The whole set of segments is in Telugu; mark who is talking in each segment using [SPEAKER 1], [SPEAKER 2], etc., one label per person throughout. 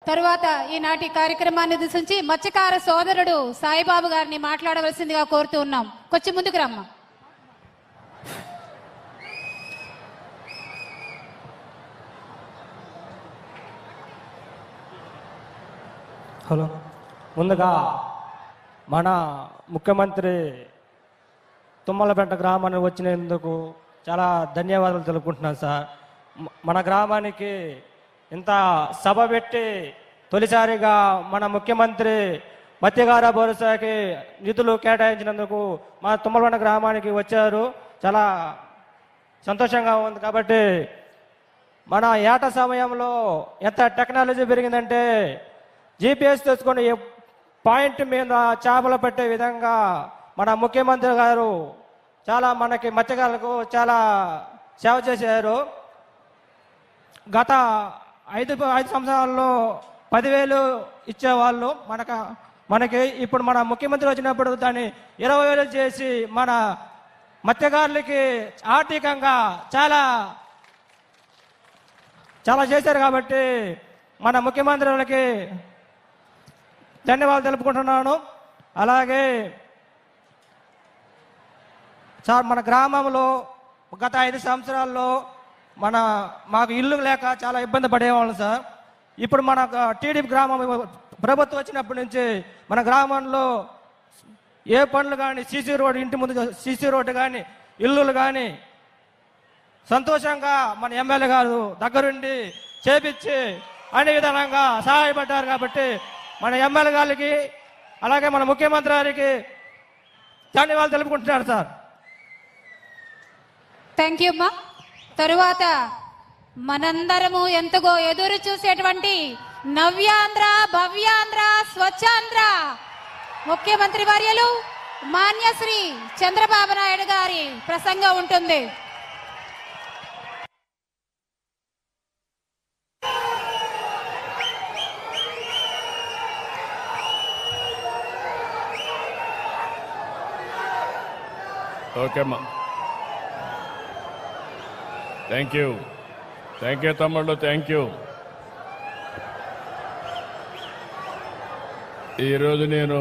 [SPEAKER 1] తరువాత ఈనాటి కార్యక్రమాన్ని ఉద్దేశించి మత్స్యకార సోదరుడు సాయిబాబు గారిని మాట్లాడవలసిందిగా కోరుతూ ఉన్నాం. కొంచెం ముందుకు రమ్మా.
[SPEAKER 2] హలో, ముందుగా మన ముఖ్యమంత్రి తుమ్మలపేట గ్రామానికి వచ్చినందుకు చాలా ధన్యవాదాలు తెలుపుకుంటున్నాను సార్. మన గ్రామానికి ఇంత సభ పెట్టి తొలిసారిగా మన ముఖ్యమంత్రి మత్స్యకార భరోసాకి నిధులు కేటాయించినందుకు మా తుమ్మలపేట గ్రామానికి వచ్చారు. చాలా సంతోషంగా ఉంది. కాబట్టి మన ఏట సమయంలో ఎంత టెక్నాలజీ పెరిగిందంటే జీపీఎస్ తెచ్చుకొని పాయింట్ మీద చేపలు పట్టే విధంగా మన ముఖ్యమంత్రి గారు చాలా మనకి మత్స్యకారులకు చాలా సేవ చేశారు. గత ఐదు సంవత్సరాల్లో 10,000 ఇచ్చేవాళ్ళు మనకి ఇప్పుడు మన ముఖ్యమంత్రి వచ్చినప్పుడు దాన్ని 20,000 చేసి మన మత్స్యకారులకి ఆర్థికంగా చాలా చేశారు. కాబట్టి మన ముఖ్యమంత్రులకి ధన్యవాదాలు తెలుపుకుంటున్నాను. అలాగే సార్, మన గ్రామంలో గత 5 సంవత్సరాల్లో మాకు ఇల్లు లేక చాలా ఇబ్బంది పడేవాళ్ళం సార్. ఇప్పుడు మన టీడీపీ గ్రామం ప్రభుత్వం వచ్చినప్పటి నుంచి మన గ్రామంలో ఏ పనులు కానీ సీసీ రోడ్డు, ఇంటి ముందు సీసీ రోడ్డు కానీ ఇల్లులు కానీ సంతోషంగా మన ఎమ్మెల్యే గారు దగ్గరుండి చేపించి అన్ని విధానంగా సహాయపడ్డారు. కాబట్టి మన ఎమ్మెల్యే గారికి అలాగే మన ముఖ్యమంత్రి గారికి ధన్యవాదాలు తెలుపుకుంటున్నారు సార్.
[SPEAKER 1] థ్యాంక్ యూ అమ్మా. తరువాత మనందరము ఎంతగో ఎదురు చూసేటువంటి నవ్యాంధ్ర, భవ్యాంధ్ర, స్వచ్ఛాంధ్ర ముఖ్యమంత్రి వర్యులు మాన్యశ్రీ చంద్రబాబు నాయుడు గారి ప్రసంగం ఉంటుంది.
[SPEAKER 3] ఓకే అమ్మా, థ్యాంక్ యూ తమ్ముళ్ళు, థ్యాంక్ యూ. ఈరోజు నేను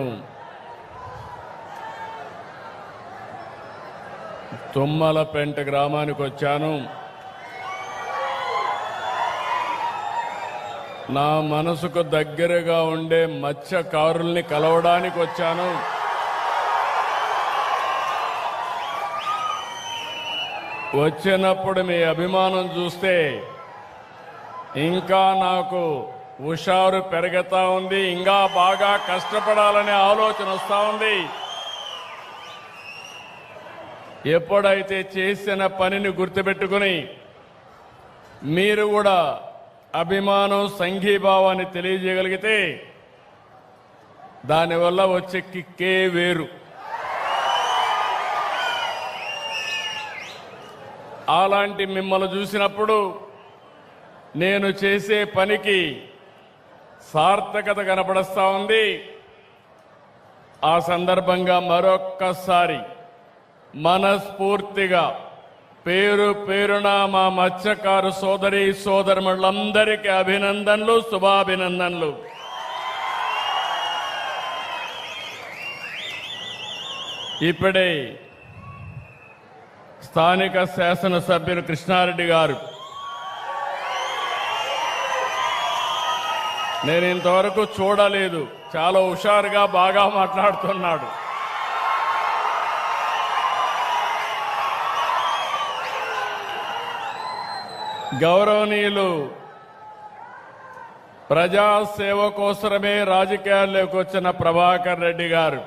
[SPEAKER 3] తుమ్మలపేట గ్రామానికి వచ్చాను. నా మనసుకు దగ్గరగా ఉండే మత్స్యకారుల్ని కలవడానికి వచ్చాను. వచ్చినప్పుడు మీ అభిమానం చూస్తే ఇంకా నాకు హుషారు పెరుగుతా ఉంది. ఇంకా బాగా కష్టపడాలనే ఆలోచన వస్తూ ఉంది. ఎప్పుడైతే చేసిన పనిని గుర్తుపెట్టుకుని మీరు కూడా అభిమానం, సంఘీభావాన్ని తెలియజేయగలిగితే దానివల్ల వచ్చే కిక్కే వేరు. అలాంటి మిమ్మల్ని చూసినప్పుడు నేను చేసే పనికి సార్థకత కనపడుస్తూ ఉంది. ఆ సందర్భంగా మరొక్కసారి మనస్ఫూర్తిగా పేరు పేరున మా మత్స్యకారు సోదరి సోదరులందరికీ అభినందనలు, శుభాభినందనలు. ఇప్పుడే స్థానిక శాసనసభ్యులు కృష్ణారెడ్డి గారు, నేను ఇంతవరకు చూడలేదు, చాలా హుషారుగా బాగా మాట్లాడుతున్నాడు. గౌరవనీయులు ప్రజాసేవ కోసమే రాజకీయాల్లోకి వచ్చిన ప్రభాకర్ రెడ్డి గారు,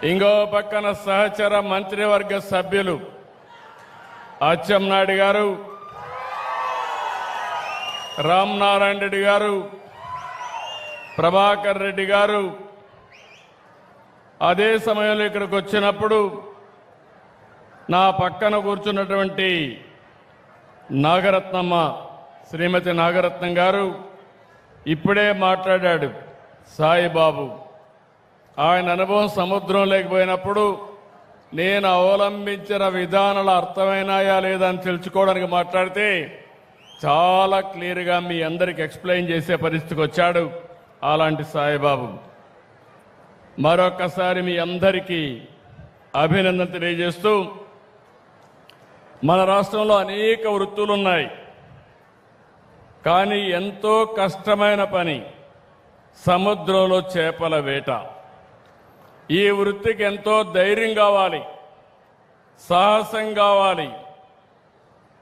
[SPEAKER 3] ఇంకో పక్కన సహచర మంత్రివర్గ సభ్యులు అచ్చెన్నాయుడు గారు, రామనారాయణ రెడ్డి గారు, ప్రభాకర్ రెడ్డి గారు. అదే సమయంలో ఇక్కడికి వచ్చినప్పుడు నా పక్కన కూర్చున్నటువంటి నాగరత్నమ్మ, శ్రీమతి నాగరత్నం గారు ఇప్పుడే మాట్లాడాడు. సాయిబాబు ఆయన అనుభవం సముద్రం లేకపోయినప్పుడు నేను అవలంబించిన విధానాలు అర్థమైనాయా లేదా అని తెలుసుకోవడానికి మాట్లాడితే చాలా క్లియర్గా మీ అందరికి ఎక్స్ప్లెయిన్ చేసే పరిస్థితికి వచ్చాడు అలాంటి సాయిబాబు. మరొకసారి మీ అందరికీ అభినందన తెలియజేస్తూ, మన రాష్ట్రంలో అనేక వృత్తులు ఉన్నాయి, కానీ ఎంతో కష్టమైన పని సముద్రంలో చేపల వేట. ఈ వృత్తికి ఎంతో ధైర్యం కావాలి, సాహసం కావాలి.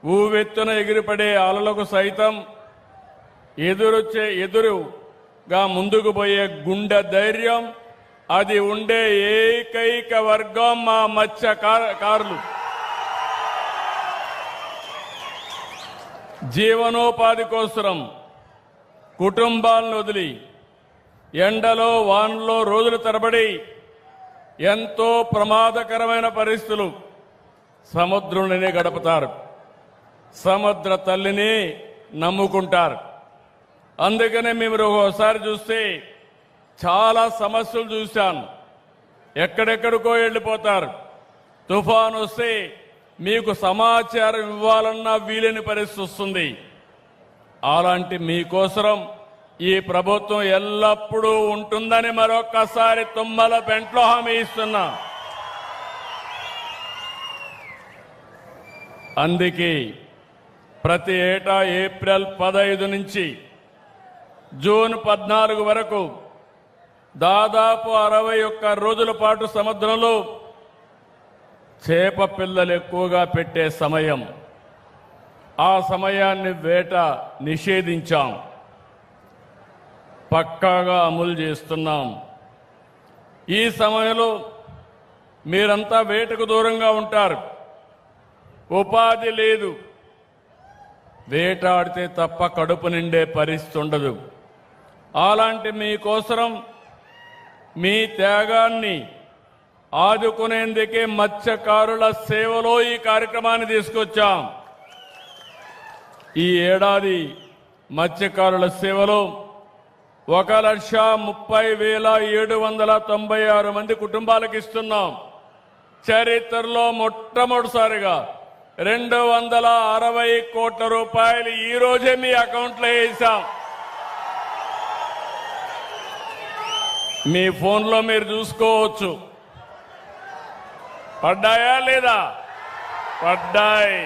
[SPEAKER 3] ఊవెత్తున ఎగిరిపడే అలలకు సైతం ఎదురుగా ముందుకు పోయే గుండె ధైర్యం, అది ఉండే ఏకైక వర్గం మా మత్స్యకారులు. జీవనోపాధి కోసం కుటుంబాలను వదిలి ఎండలో వానలో రోజుల తరబడి ఎంతో ప్రమాదకరమైన పరిస్థితులు సముద్రంలోనే గడుపుతారు. సముద్ర తల్లిని నమ్ముకుంటారు. అందుకనే మేము ఒకసారి చూస్తే చాలా సమస్యలు చూశాను. ఎక్కడెక్కడికో వెళ్ళిపోతారు. తుఫాను వస్తే మీకు సమాచారం ఇవ్వాలన్నా వీలేని పరిస్థితి వస్తుంది. అలాంటి మీకోసం ఈ ప్రభుత్వం ఎల్లప్పుడూ ఉంటుందని మరొక్కసారి తుమ్మల పెంట్లో హామీ ఇస్తున్నా. అందుకే ప్రతి ఏటా ఏప్రిల్ 15 నుంచి జూన్ 14 వరకు దాదాపు 61 రోజుల పాటు సముద్రంలో చేప పిల్లలు ఎక్కువగా పెట్టే సమయం. ఆ సమయాన్ని వేట నిషేధించాం, పక్కాగా అమలు చేస్తున్నాం. ఈ సమయంలో మీరంతా వేటకు దూరంగా ఉంటారు, ఉపాధి లేదు, వేటాడితే తప్ప కడుపు నిండే పరిస్థితి ఉండదు. అలాంటి మీకోసం మీ త్యాగాన్ని ఆదుకునేందుకే మత్స్యకారుల సేవలో ఈ కార్యక్రమాన్ని తీసుకొచ్చాం. ఈ ఏడాది మత్స్యకారుల సేవలో 1,30,796 మంది కుటుంబాలకు ఇస్తున్నాం. చరిత్రలో మొట్టమొదటిసారిగా 260 కోట్ల రూపాయలు ఈ రోజే మీ అకౌంట్లో వేసాం. మీ ఫోన్లో మీరు చూసుకోవచ్చు. పడ్డాయా లేదా? పడ్డాయి.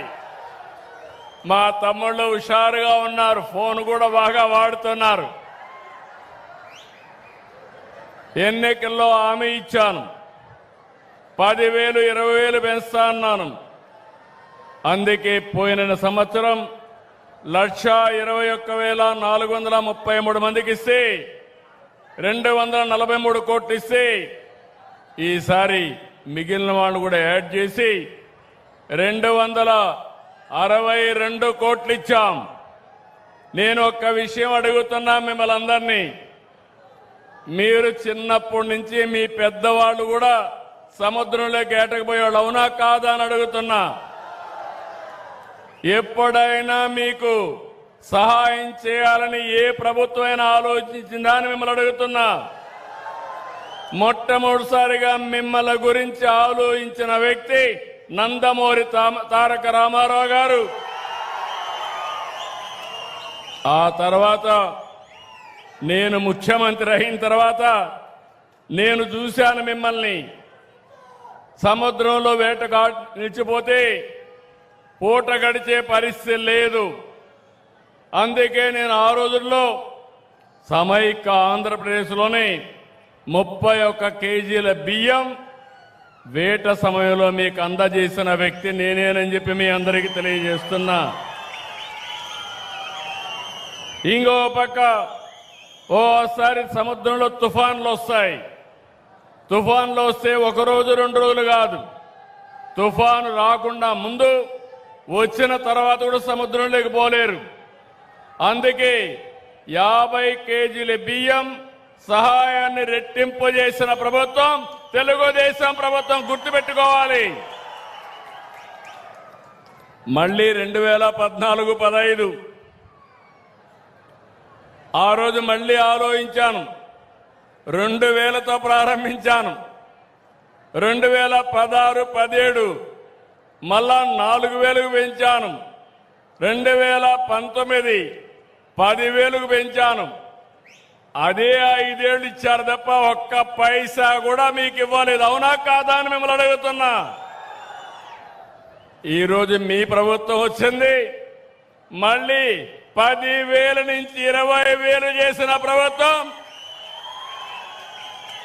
[SPEAKER 3] మా తమ్ముళ్ళు హుషారుగా ఉన్నారు, ఫోన్ కూడా బాగా వాడుతున్నారు. ఎన్నికల్లో హామీ ఇచ్చాను, 10,000 20,000 పెంచుతా అన్నాను. అందుకే పోయిన సంవత్సరం 1,21,433 మందికి ఇస్తే 243 కోట్లు ఇస్తే, ఈసారి మిగిలిన వాళ్ళు కూడా యాడ్ చేసి 262 కోట్లు ఇచ్చాం. నేను ఒక్క విషయం అడుగుతున్నా మిమ్మల్ని అందరినీ, మీరు చిన్నప్పటి నుంచి మీ పెద్దవాళ్ళు కూడా సముద్రంలోకి ఏటకపోయేవాళ్ళు, అవునా కాదా అని అడుగుతున్నా. ఎప్పుడైనా మీకు సహాయం చేయాలని ఏ ప్రభుత్వమైనా ఆలోచించిందా అని మిమ్మల్ని అడుగుతున్నా. మొట్టమొదటిసారిగా మిమ్మల్ని గురించి ఆలోచించిన వ్యక్తి నందమూరి తారక రామారావు గారు. ఆ తర్వాత నేను ముఖ్యమంత్రి అయిన తర్వాత నేను చూశాను మిమ్మల్ని. సముద్రంలో వేటగా నిలిచిపోతే పూట గడిచే పరిస్థితి లేదు. అందుకే నేను ఆ రోజుల్లో సమైక్య ఆంధ్రప్రదేశ్లోని 31 కేజీల బియ్యం వేట సమయంలో మీకు అందజేసిన వ్యక్తి నేనేనని చెప్పి మీ అందరికీ తెలియజేస్తున్నా. ఇంకో పక్క ఓసారి సముద్రంలో తుఫాన్లు వస్తాయి. తుఫాన్లు వస్తే 1 రోజు 2 రోజులు కాదు, తుఫాను రాకుండా ముందు వచ్చిన తర్వాత కూడా సముద్రంలోకి పోలేరు. అందుకే 50 కేజీల బియ్యం సహాయాన్ని రెట్టింపు చేసిన ప్రభుత్వం తెలుగుదేశం ప్రభుత్వం, గుర్తుపెట్టుకోవాలి. మళ్ళీ 2014-15 ఆ రోజు మళ్ళీ ఆలోచించాను. 2000తో ప్రారంభించాను. 2016-17 మళ్ళా 4,000కు పెంచాను. 2019 10,000కు పెంచాను. అదే 5 ఏళ్ళు ఇచ్చారు తప్ప ఒక్క పైసా కూడా మీకు ఇవ్వలేదు. అవునా కాదా అని మిమ్మల్ని అడుగుతున్నా. ఈరోజు మీ ప్రభుత్వం వచ్చింది, మళ్ళీ 10,000 నుంచి 20,000 చేసిన ప్రభుత్వం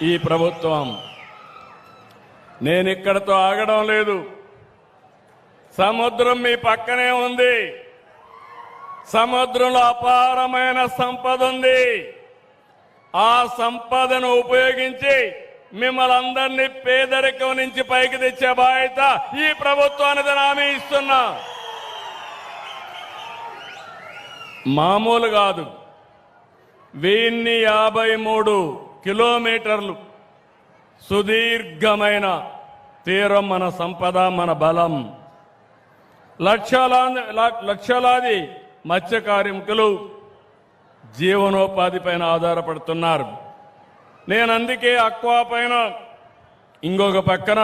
[SPEAKER 3] ఈ ప్రభుత్వం. నేను ఇక్కడతో ఆగడం లేదు. సముద్రం మీ పక్కనే ఉంది. సముద్రంలో అపారమైన సంపద ఉంది. ఆ సంపదను ఉపయోగించి మిమ్మల్ని అందరినీ పేదరికం నుంచి పైకి తెచ్చే బాధ్యత ఈ ప్రభుత్వానికి హామీ ఇస్తున్నా. మామూలు కాదు. 1053 కిలోమీటర్లు సుదీర్ఘమైన తీరం మన సంపద, మన బలం. లక్షలాది మత్స్య కార్మికులు జీవనోపాధి పైన ఆధారపడుతున్నారు. నేను అందుకే అక్వా పైన, ఇంకొక పక్కన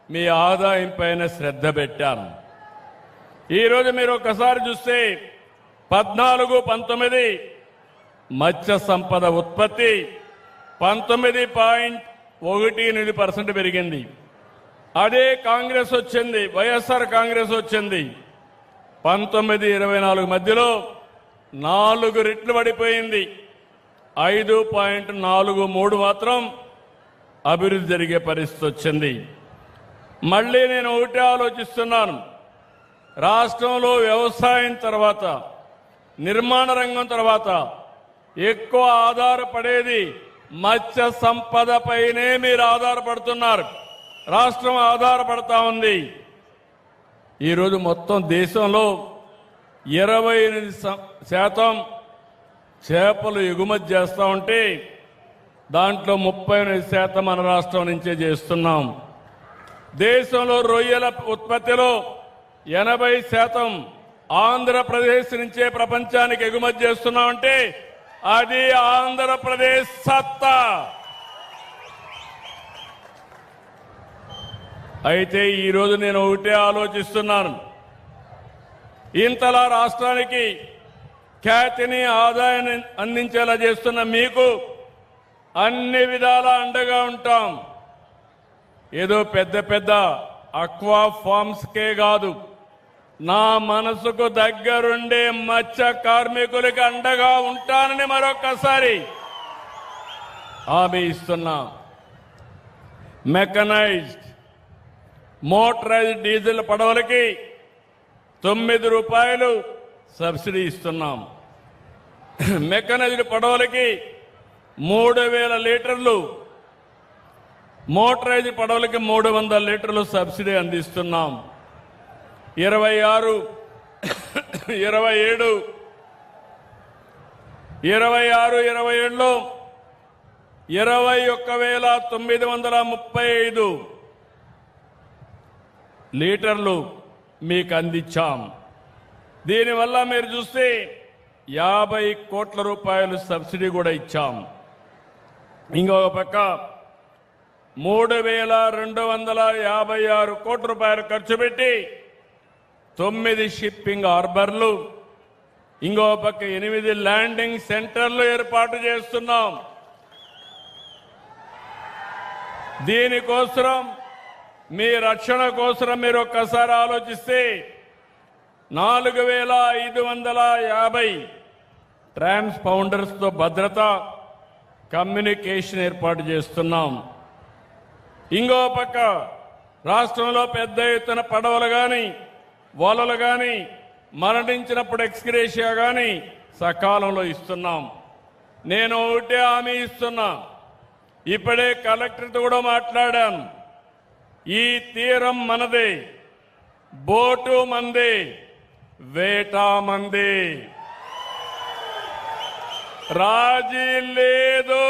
[SPEAKER 3] మీ ఆదాయం పైన శ్రద్ధ పెట్టాను. ఈరోజు మీరు ఒకసారి చూస్తే 14-19 మత్స్య సంపద ఉత్పత్తి 19.18% పెరిగింది. అదే కాంగ్రెస్ వచ్చింది, వైఎస్ఆర్ కాంగ్రెస్ వచ్చింది. 19-24 మధ్యలో 4 రెట్లు పడిపోయింది. 5.43 మాత్రం అభివృద్ధి జరిగే పరిస్థితి వచ్చింది. మళ్ళీ నేను ఒకటే ఆలోచిస్తున్నాను. రాష్ట్రంలో వ్యవసాయం తర్వాత, నిర్మాణ రంగం తర్వాత ఎక్కువ ఆధారపడేది మత్స్య సంపద పైనే మీరు ఆధారపడుతున్నారు. రాష్ట్రం ఆధారపడతా ఉంది. ఈరోజు మొత్తం దేశంలో 28% చేపలు ఎగుమతి చేస్తా ఉంటే దాంట్లో 38% మన రాష్ట్రం నుంచే చేస్తున్నాం. దేశంలో రొయ్యల ఉత్పత్తిలో 80% ఆంధ్రప్రదేశ్ నుంచే ప్రపంచానికి ఎగుమతి చేస్తున్నామంటే అది ఆంధ్రప్రదేశ్ సత్తా. అయితే ఈరోజు నేను ఒకటే ఆలోచిస్తున్నాను. ఇంతలా రాష్ట్రానికి ఖ్యాతిని, ఆదాయాన్ని అందించేలా చేస్తున్న మీకు అన్ని విధాలా అండగా ఉంటాం. ఏదో పెద్ద పెద్ద అక్వా ఫార్మ్స్కే కాదు, నా మనసుకు దగ్గరుండే మత్స్య కార్మికులకి అండగా ఉంటానని మరొక్కసారి హామీ ఇస్తున్నా. మెకనైజ్డ్ మోటరైజ్డ్ డీజిల్ పడవలకి 9 రూపాయలు సబ్సిడీ ఇస్తున్నాం. మెకనైజ్డ్ పడవలకి 3,000 లీటర్లు, మోటరైజ్డ్ పడవలకి 300 లీటర్లు సబ్సిడీ అందిస్తున్నాం. 26, 27లో 21,935 లీటర్లు మీకు అందించాం. దీనివల్ల మీరు చూస్తే 50 కోట్ల రూపాయలు సబ్సిడీ కూడా ఇచ్చాం. ఇంకొక పక్క 3,256 కోట్ల రూపాయలు ఖర్చు పెట్టి 9 షిప్పింగ్ హార్బర్లు, ఇంకో పక్క 8 ల్యాండింగ్ సెంటర్లు ఏర్పాటు చేస్తున్నాం. దీనికోసం, మీ రక్షణ కోసం మీరు ఒక్కసారి ఆలోచిస్తే 4,550 ట్రాన్స్పౌండర్స్తో భద్రత, కమ్యూనికేషన్ ఏర్పాటు చేస్తున్నాం. ఇంకో పక్క రాష్ట్రంలో పెద్ద ఎత్తున పడవలు కానీ, వలలు కానీ, మరణించినప్పుడు ఎక్స్గ్రేషియా కానీ సకాలంలో ఇస్తున్నాం. నేను ఒకటే హామీ ఇస్తున్నా. ఇప్పుడే కలెక్టర్తో కూడా మాట్లాడాను. ఈ తీరం మనదే, బోటు మందే, వేట మందే, రాజీ లేదు.